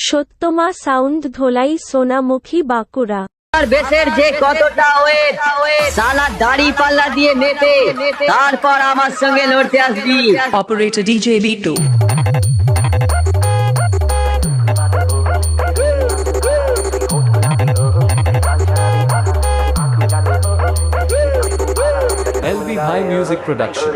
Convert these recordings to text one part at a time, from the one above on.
সত্যমা sound ধোলাই সোনামুখী বাঁকুড়া। আর বেশের যে কতটা ওয়েট সালা দাড়ি পাল্লা দিয়ে মেপে তারপর আমার সঙ্গে লড়তে আসবি। Operator DJ Vito. LB High Music Production.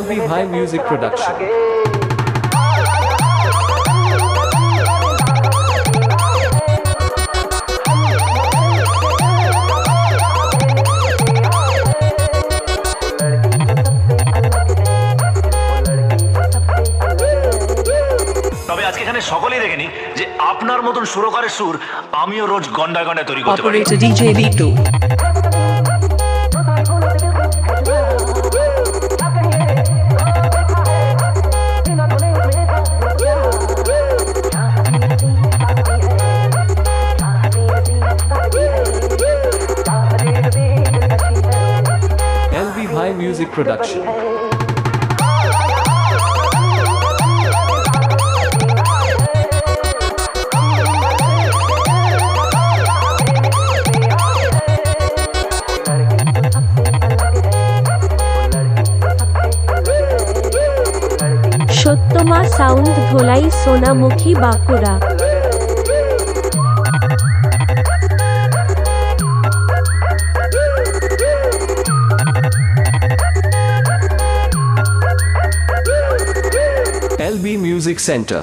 LB High Music Production. তবে আজকে এখানে সকলেই দেখেনি যে আপনার মতন সুরকারের সুর আমিও রোজ গন্ডায় গন্ডায় তৈরি করতে পারি। Operator DJ Vito. LB High Music Production. সত্যমা সাউন্ড ধোলাই Sonamukhi Bankura. LB Music Center.